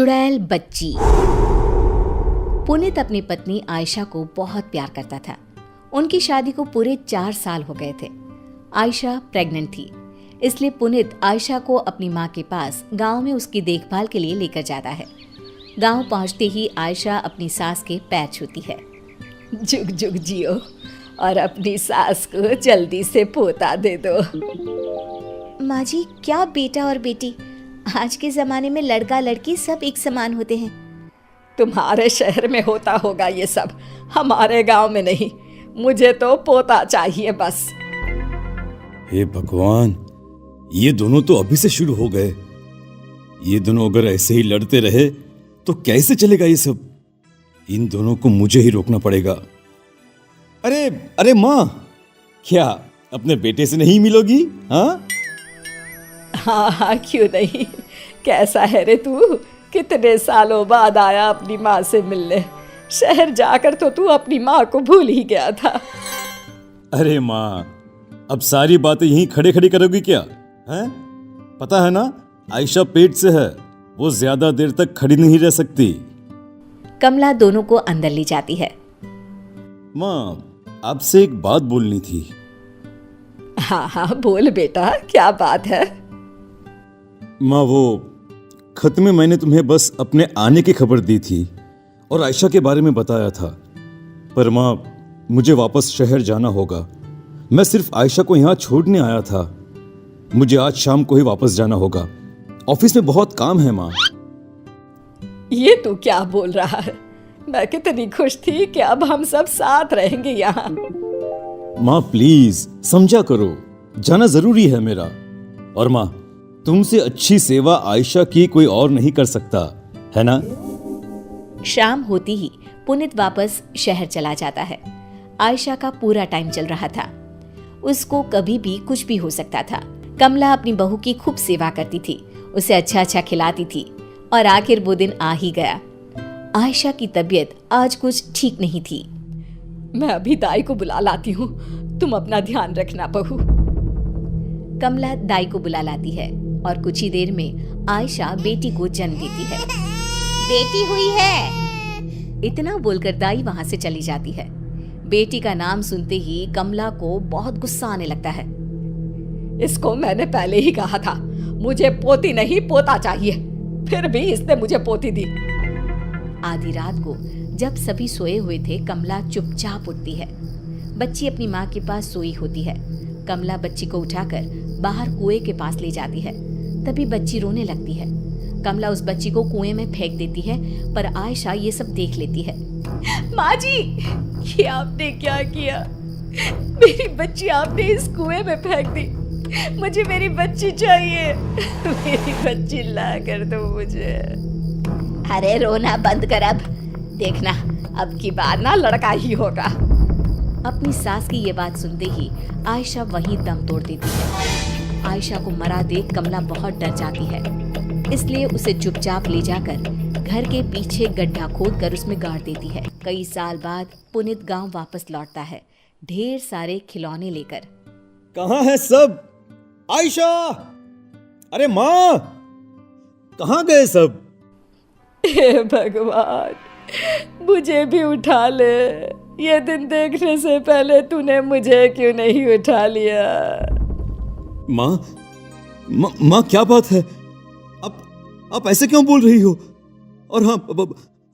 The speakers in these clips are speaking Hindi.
चुड़ैल बच्ची। पुनीत अपनी पत्नी आयशा को बहुत प्यार करता था। उनकी शादी को पूरे 4 साल हो गए थे। आयशा प्रेग्नेंट थी, इसलिए पुनीत आयशा को अपनी माँ के पास गांव में उसकी देखभाल के लिए लेकर जाता है। गांव पहुंचते ही आयशा अपनी सास के पैर छूती है। जुग जुग जियो और अपनी सास को जल्दी से पोता दे दो। माँ जी, क्या बेटा और बेटी, आज के जमाने में लड़का लड़की सब एक समान होते हैं। तुम्हारे शहर में होता होगा ये सब, हमारे गांव में नहीं। मुझे तो पोता चाहिए बस। हे भगवान, ये दोनों तो अभी से शुरू हो गए। ये दोनों अगर ऐसे ही लड़ते रहे तो कैसे चलेगा ये सब। इन दोनों को मुझे ही रोकना पड़ेगा। अरे अरे माँ, क्या अपने बेटे से नहीं मिलोगी? हाँ हाँ, क्यों नहीं। कैसा है रे तू? कितने सालों बाद आया अपनी माँ से मिलने। शहर जाकर तो तू अपनी माँ को भूल ही गया था। अरे माँ, अब सारी बातें यहीं खड़े खड़ी करोगी क्या? हैं? पता है ना, आयशा पेट से है, वो ज्यादा देर तक खड़ी नहीं रह सकती। कमला दोनों को अंदर ले जाती है। माँ, आपसे एक बात बोलनी थी। हाँ हाँ, बोल बेटा, क्या बात है? माँ, वो खत में मैंने तुम्हें बस अपने आने की खबर दी थी और आयशा के बारे में बताया था। पर माँ, मुझे वापस शहर जाना होगा। मैं सिर्फ आयशा को यहाँ छोड़ने आया था। मुझे आज शाम को ही वापस जाना होगा। ऑफिस में बहुत काम है माँ। ये तू क्या बोल रहा है? मैं कितनी खुश थी कि अब हम सब साथ रहेंगे यहाँ। माँ प्लीज समझा करो, जाना जरूरी है मेरा। और माँ, तुमसे अच्छी सेवा आयशा की कोई और नहीं कर सकता, है ना? शाम होती ही पुनीत वापस शहर चला जाता है। आयशा का पूरा टाइम चल रहा था। उसको कभी भी कुछ भी हो सकता था। कमला अपनी बहू की खूब सेवा करती थी, उसे अच्छा अच्छा खिलाती थी और आखिर वो दिन आ ही गया। आयशा की तबीयत आज कुछ ठीक नहीं थी। मैं अभी दाई को बुला लाती हूँ, तुम अपना ध्यान रखना बहू। कमला दाई को बुला लाती है और कुछ ही देर में आयशा बेटी को जन्म देती है। बेटी हुई है, इतना बोलकर दाई वहां से चली जाती है। बेटी का नाम सुनते ही कमला को बहुत गुस्सा आने लगता है। इसको मैंने पहले ही कहा था, मुझे पोती नहीं पोता चाहिए, फिर भी इसने मुझे पोती दी। आधी रात को जब सभी सोए हुए थे, कमला चुपचाप उठती है। बच्ची अपनी माँ के पास सोई होती है। कमला बच्ची को उठाकर बाहर कुएं के पास ले जाती है। तभी बच्ची रोने लगती है। कमला उस बच्ची को कुएं में फेंक देती है, पर आयशा ये सब देख लेती है। माँ जी, ये आपने क्या किया? मेरी बच्ची आपने इस कुएं में फेंक दी। मुझे मेरी बच्ची चाहिए। मेरी बच्ची ला कर दो मुझे। अरे रोना बंद कर, अब देखना, अब की बार ना लड़का ही होगा। अपनी सास की ये बात सुनते ही आयशा वहीं दम तोड़ देती है। आयशा को मरा देख कमला बहुत डर जाती है, इसलिए उसे चुपचाप ले जाकर घर के पीछे गड्ढा खोदकर उसमें गाड़ देती है। कई साल बाद पुनीत गांव वापस लौटता है, ढेर सारे खिलौने लेकर। कहाँ है सब? आयशा, अरे माँ, कहाँ गए सब? हे भगवान, मुझे भी उठा ले। ये दिन देखने से पहले तूने मुझे क्यों नहीं उठा लिया? माँ, क्या बात है? आप ऐसे क्यों बोल रही हो? और हाँ,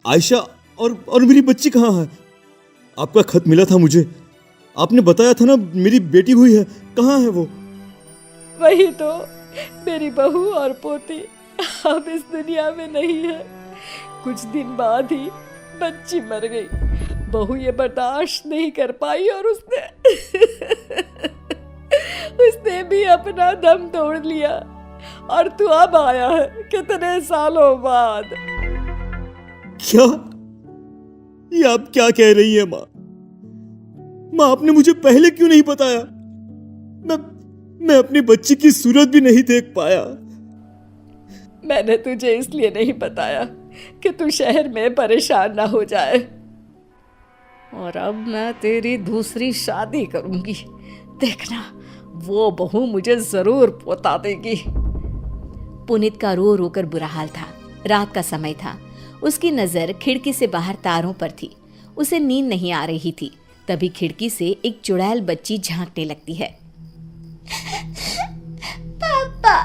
आयशा और मेरी बच्ची कहाँ है? आपका खत मिला था मुझे, आपने बताया था ना मेरी बेटी हुई है, कहाँ है वो? वही तो, मेरी बहू और पोती अब इस दुनिया में नहीं है। कुछ दिन बाद ही बच्ची मर गई। बहू ये बर्दाश्त नहीं कर पाई और उसने भी अपना दम तोड़ लिया। और तू अब आया है कितने सालों बाद। क्या? ये आप क्या कह रही है माँ? माँ, आपने मुझे पहले क्यों नहीं बताया? मैं अपनी बच्ची की सूरत भी नहीं देख पाया। मैंने तुझे इसलिए नहीं बताया कि तू शहर में परेशान ना हो जाए। और अब मैं तेरी दूसरी शादी करूंगी, देखना, वो बहू मुझे जरूर पोता देगी। पुनीत का रो रो कर बुरा हाल था। रात का समय था। उसकी नजर खिड़की से बाहर तारों पर थी। उसे नींद नहीं आ रही थी। तभी खिड़की से एक चुड़ैल बच्ची झांकने लगती है। पापा,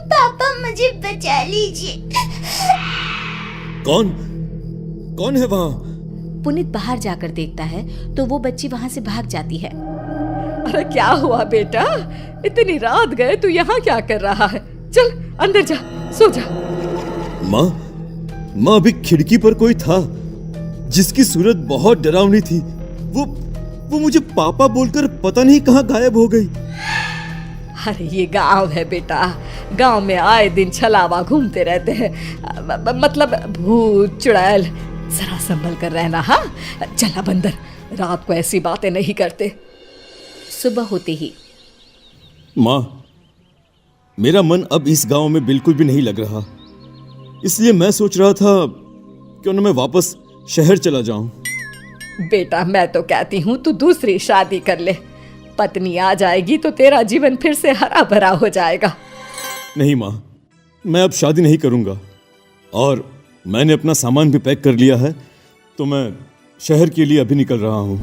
पापा मुझे बचा लीजिए। कौन है वहाँ? पुनीत बाहर जाकर देखता है तो वो बच्ची वहां से भाग जाती है। अरे क्या हुआ बेटा, इतनी रात गए तू यहाँ क्या कर रहा है? चल अंदर जा, सो जा। माँ अभी खिड़की पर कोई था जिसकी सूरत बहुत डरावनी थी। वो मुझे पापा बोलकर पता नहीं कहाँ गायब हो गई। अरे ये गांव है बेटा, गांव में आए दिन छलावा घूमते रहते हैं, मतलब भूत चुड़ैल। जरा संभल कर रहना। हाँ चला बंदर, रात को ऐसी बातें नहीं करते। सुबह होते ही माँ, मेरा मन अब इस गांव में बिल्कुल भी नहीं लग रहा, इसलिए मैं सोच रहा था क्यों न मैं वापस शहर चला जाऊं। बेटा मैं तो कहती हूँ तू दूसरी शादी कर ले, पत्नी आ जाएगी तो तेरा जीवन फिर से हरा भरा हो जाएगा। नहीं माँ, मैं अब शादी नहीं करूंगा और मैंने अपना सामान भी पैक कर लिया है, तो मैं शहर के लिए अभी निकल रहा हूँ।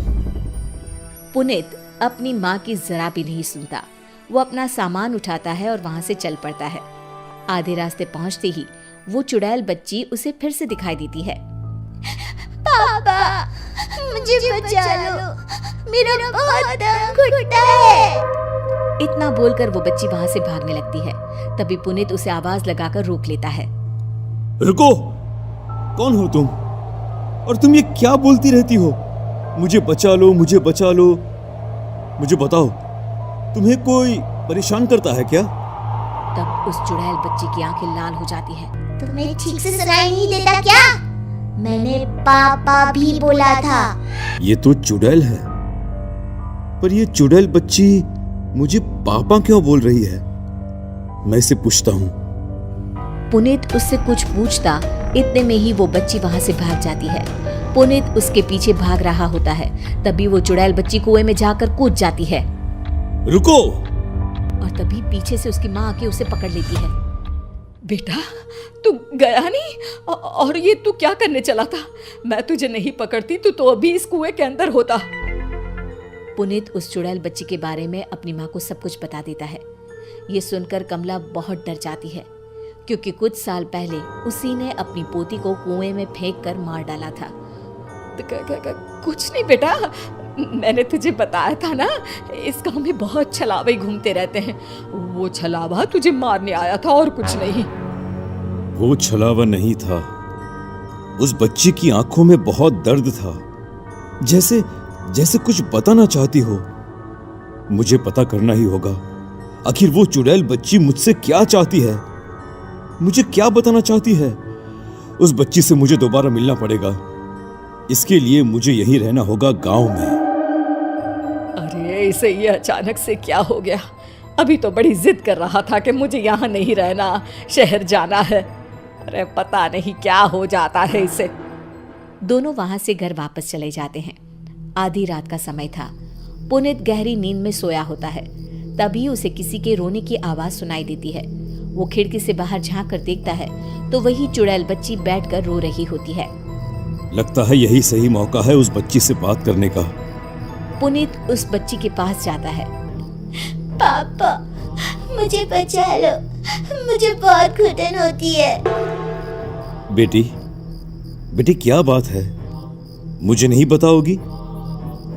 पुनीत अपनी माँ की जरा भी नहीं सुनता। वो अपना सामान उठाता है और वहां से चल पड़ता है। आधे रास्ते पहुंचते ही वो चुड़ैल बच्ची उसे फिर से दिखाई देती है। पापा मुझे बचा लो, मेरा बहुत दम घुटता है। इतना बोलकर वो बच्ची वहां से भागने लगती है। तभी पुनीत उसे आवाज लगाकर रोक लेता है। रुको, कौन हो तुम? और तुम ये क्या बोलती रहती हो? मुझे बचा लो, मुझे बचा लो। मुझे बताओ, तुम्हें कोई परेशान करता है क्या? तब उस चुड़ैल बच्ची की आंखें लाल हो जाती है। तुम्हें ठीक से सुनाई नहीं देता क्या? मैंने पापा भी बोला था। ये तो चुड़ैल है, पर ये चुड़ैल बच्ची मुझे पापा क्यों बोल रही है? मैं इसे पूछता हूँ। पुनीत उससे कुछ पूछता, इतने में ही वो बच्ची वहां से भाग जाती है। पुनीत उसके पीछे भाग रहा होता है। तभी वो चुड़ैल बच्ची कुएं में जाकर कूद जाती है। रुको! और तभी पीछे से उसकी माँ आके उसे पकड़ लेती है। बेटा तू गया नहीं, और ये तू क्या करने चला था? मैं तुझे नहीं पकड़ती तो अभी इस कुएं के अंदर होता। पुनीत उस चुड़ैल बच्ची के बारे में अपनी माँ को सब कुछ बता देता है। ये सुनकर कमला बहुत डर जाती है, क्योंकि कुछ साल पहले उसी ने अपनी पोती को कुएं में फेंक कर मार डाला था। कुछ नहीं बेटा, मैंने तुझे बताया था ना, इस गांव में बहुत छलावे घूमते रहते हैं। वो छलावा तुझे मारने आया था और कुछ नहीं। वो छलावा नहीं था, उस बच्ची की आंखों में बहुत दर्द था, जैसे कुछ बताना चाहती हो। मुझे पता करना ही होगा, आखिर वो चुड़ैल बच्ची मुझसे क्या चाहती है, मुझे क्या बताना चाहती है। उस बच्ची से मुझे दोबारा मिलना पड़ेगा। इसके लिए मुझे यहीं रहना होगा, गांव में। अरे इसे ये अचानक से क्या हो गया? अभी तो बड़ी जिद कर रहा था कि मुझे यहाँ नहीं रहना, शहर जाना है। अरे पता नहीं क्या हो जाता है इसे। दोनों वहां से घर वापस चले जाते हैं। आधी रात का समय था। पुनीत गहरी नींद में सोया होता है। तभी उसे किसी के रोने की आवाज सुनाई देती है। वो खिड़की से बाहर झांक कर देखता है तो वही चुड़ैल बच्ची बैठकर रो रही होती है। लगता है यही सही मौका है उस बच्ची से बात करने का। पुनीत उस बच्ची के पास जाता है। पापा मुझे बचा लो, मुझे बहुत घुटन होती है। बेटी क्या बात है, मुझे नहीं बताओगी?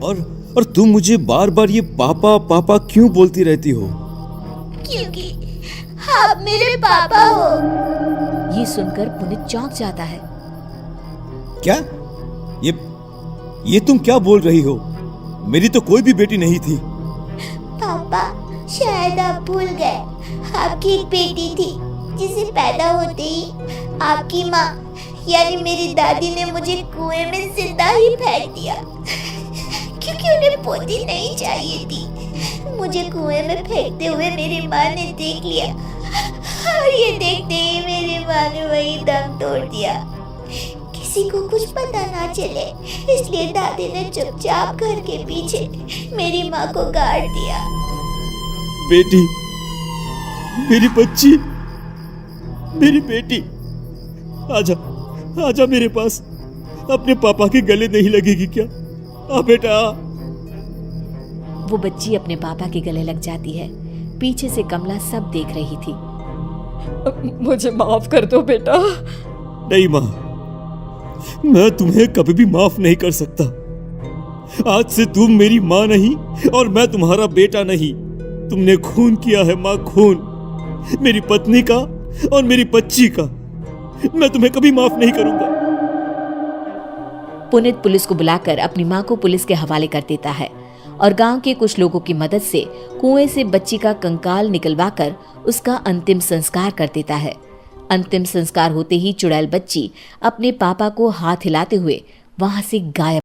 और तुम मुझे बार बार ये पापा पापा क्यों बोलती रहती हो? क्योंकि आप मेरे पापा हो। ये सुनकर पुनीत चौंक जाता है। क्या? ये तुम क्या बोल रही हो? मेरी तो कोई भी बेटी नहीं थी। पापा शायद आप भूल गए, आपकी एक बेटी थी जिसे पैदा होते ही आपकी माँ यानी मेरी दादी ने मुझे कुएं में जिंदा ही फेंक दिया, क्योंकि उन्हें पोती नहीं चाहिए थी। मुझे कुएं में फेंकते हुए मेरी माँ ने देख लिया और ये देखते ही मेरी माँ ने वही दम तोड़ दिया। किसी को कुछ पता ना चले इसलिए दादी ने चुपचाप घर के पीछे मेरी माँ को गाड़ दिया। बेटी, मेरी बच्ची, मेरी बेटी, आजा, आजा मेरे पास। अपने पापा के गले नहीं लगेगी क्या? आ बेटा आ। वो बच्ची अपने पापा के गले लग जाती है। पीछे से कमला सब देख रही थी। मुझे माफ कर दो बेटा। नहीं माँ, मैं तुम्हें कभी भी माफ नहीं कर सकता। आज से तुम मेरी माँ नहीं और मैं तुम्हारा बेटा नहीं। तुमने खून किया है माँ, खून, मेरी पत्नी का और मेरी बच्ची का। मैं तुम्हें कभी माफ नहीं करूंगा। पुनीत पुलिस को बुलाकर अपनी मां को पुलिस के हवाले कर देता है और गांव के कुछ लोगों की मदद से कुएं से बच्ची का कंकाल निकलवाकर उसका अंतिम संस्कार कर देता है। अंतिम संस्कार होते ही चुड़ैल बच्ची अपने पापा को हाथ हिलाते हुए वहां से गायब